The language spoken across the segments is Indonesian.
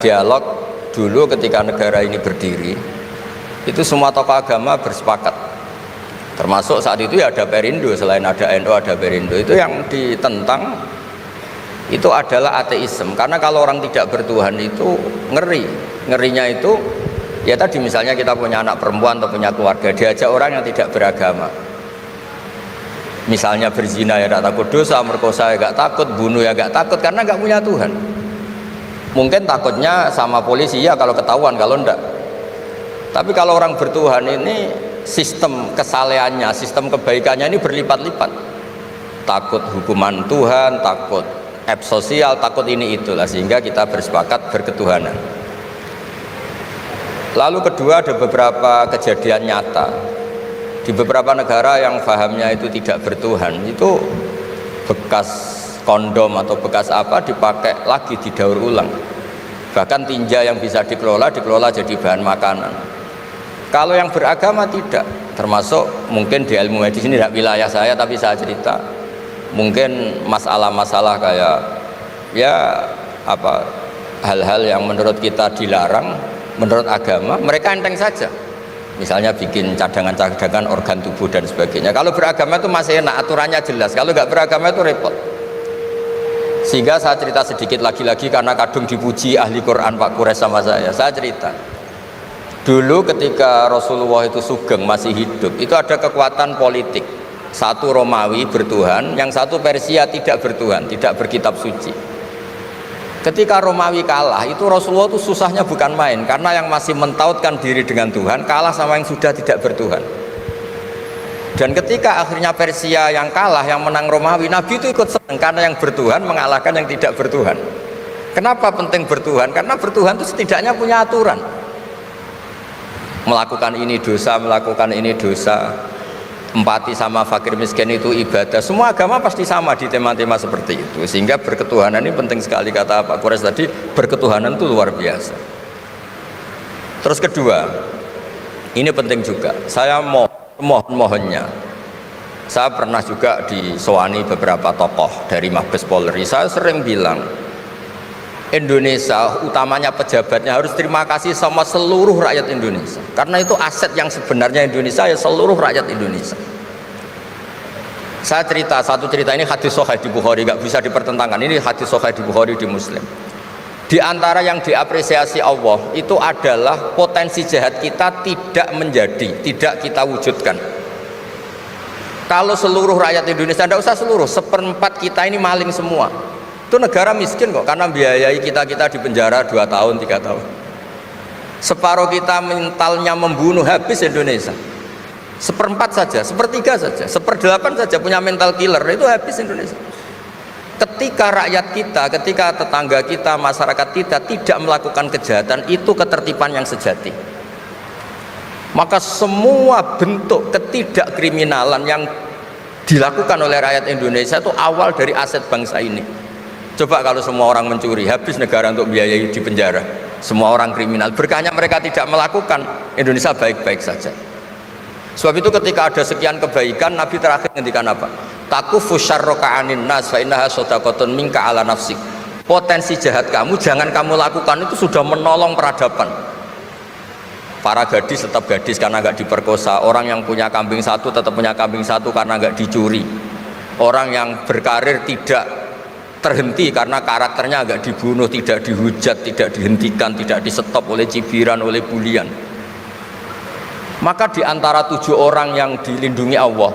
dialog dulu ketika negara ini berdiri, itu semua tokoh agama bersepakat, termasuk saat itu ya ada Perindo, selain ada NU ada Perindo. Itu yang ditentang itu adalah ateisme, karena kalau orang tidak bertuhan itu ngerinya itu ya tadi misalnya kita punya anak perempuan atau punya keluarga, diajak orang yang tidak beragama, misalnya berzina ya tidak takut dosa, merkosa ya gak takut, bunuh ya gak takut, karena gak punya Tuhan. Mungkin takutnya sama polisi ya kalau ketahuan, kalau enggak. Tapi kalau orang bertuhan ini sistem kesalehannya, sistem kebaikannya ini berlipat-lipat. Takut hukuman Tuhan, takut sosial, takut ini itulah, sehingga kita bersepakat berketuhanan. Lalu kedua, ada beberapa kejadian nyata di beberapa negara yang fahamnya itu tidak bertuhan, itu bekas kondom atau bekas apa dipakai lagi, didaur ulang. Bahkan tinja yang bisa dikelola jadi bahan makanan. Kalau yang beragama tidak, termasuk mungkin di ilmu medis ini tidak wilayah saya, tapi saya cerita mungkin masalah-masalah kayak ya apa hal-hal yang menurut kita dilarang, menurut agama mereka enteng saja. Misalnya bikin cadangan-cadangan organ tubuh dan sebagainya. Kalau beragama itu masih enak, aturannya jelas. Kalau nggak beragama itu repot. Sehingga saya cerita sedikit lagi karena kadung dipuji ahli Quran Pak Kures sama saya cerita dulu ketika Rasulullah itu sugeng masih hidup, itu ada kekuatan politik, satu Romawi bertuhan, yang satu Persia tidak bertuhan, tidak berkitab suci. Ketika Romawi kalah, itu Rasulullah itu susahnya bukan main, karena yang masih mentautkan diri dengan Tuhan kalah sama yang sudah tidak bertuhan. Dan ketika akhirnya Persia yang kalah, yang menang Romawi, Nabi itu ikut senang karena yang bertuhan mengalahkan yang tidak bertuhan. Kenapa penting bertuhan? Karena bertuhan itu setidaknya punya aturan. Melakukan ini dosa, melakukan ini dosa. Empati sama fakir miskin itu ibadah. Semua agama pasti sama di tema-tema seperti itu. Sehingga berketuhanan ini penting sekali, kata Pak Kures tadi, berketuhanan itu luar biasa. Terus kedua, ini penting juga. Saya mohonnya, saya pernah juga disowani beberapa tokoh dari Mabes Polri. Saya sering bilang Indonesia, utamanya pejabatnya, harus terima kasih sama seluruh rakyat Indonesia, karena itu aset yang sebenarnya Indonesia ya seluruh rakyat Indonesia. Saya cerita satu cerita, ini hadis sahih di Bukhari, nggak bisa dipertentangkan, ini hadis sahih di Bukhari, di Muslim. Di antara yang diapresiasi Allah itu adalah potensi jahat kita tidak menjadi, tidak kita wujudkan. Kalau seluruh rakyat Indonesia, tidak usah seluruh, seperempat kita ini maling semua, itu negara miskin kok, karena biayai kita di penjara 2 tahun 3 tahun. Separuh kita mentalnya membunuh, habis Indonesia. Seperempat saja, sepertiga saja, 1/8 saja punya mental killer, itu habis Indonesia. Ketika rakyat kita, ketika tetangga kita, masyarakat kita tidak melakukan kejahatan, itu ketertiban yang sejati. Maka semua bentuk ketidakkriminalan yang dilakukan oleh rakyat Indonesia itu awal dari aset bangsa ini. Coba kalau semua orang mencuri, habis negara untuk biayai di penjara. Semua orang kriminal, berkahnya mereka tidak melakukan, Indonesia baik-baik saja. Sebab itu ketika ada sekian kebaikan, Nabi terakhir ngendikan apa? Takufu syarroka anin nas fa innaha shadaqatun minka ala nafsik. Potensi jahat kamu jangan kamu lakukan, itu sudah menolong peradaban. Para gadis tetap gadis karena nggak diperkosa. Orang yang punya kambing satu tetap punya kambing satu karena nggak dicuri. Orang yang berkarir tidak terhenti karena karakternya nggak dibunuh, tidak dihujat, tidak dihentikan, tidak disetop oleh cibiran, oleh bulian. Maka di antara 7 orang yang dilindungi Allah,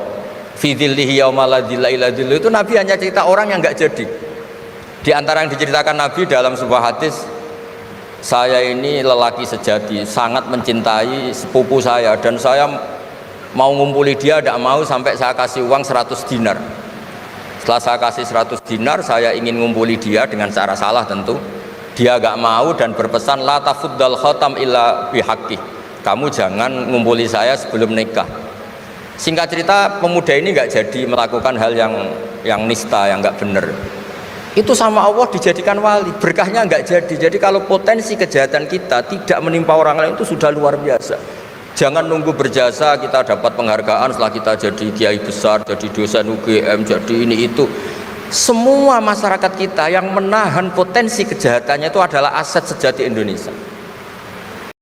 fi dzillihi yauma la dzilla illa dzilluh, itu Nabi hanya cerita orang yang nggak jadi. Di antara yang diceritakan Nabi dalam sebuah hadis, saya ini lelaki sejati, sangat mencintai sepupu saya, dan saya mau ngumpuli dia, tidak mau sampai saya kasih uang 100 dinar. Setelah saya kasih 100 dinar, saya ingin ngumpuli dia dengan cara salah tentu. Dia gak mau dan berpesan, la tafuddal khatam illa bihaqqih. Kamu jangan ngumpuli saya sebelum nikah. Singkat cerita, pemuda ini nggak jadi melakukan hal yang nista, yang nggak benar. Itu sama Allah dijadikan wali, berkahnya nggak jadi. Jadi kalau potensi kejahatan kita tidak menimpa orang lain, itu sudah luar biasa. Jangan nunggu berjasa kita dapat penghargaan setelah kita jadi kiai besar, jadi dosen UGM, jadi ini itu. semua masyarakat kita yang menahan potensi kejahatannya itu adalah aset sejati Indonesia.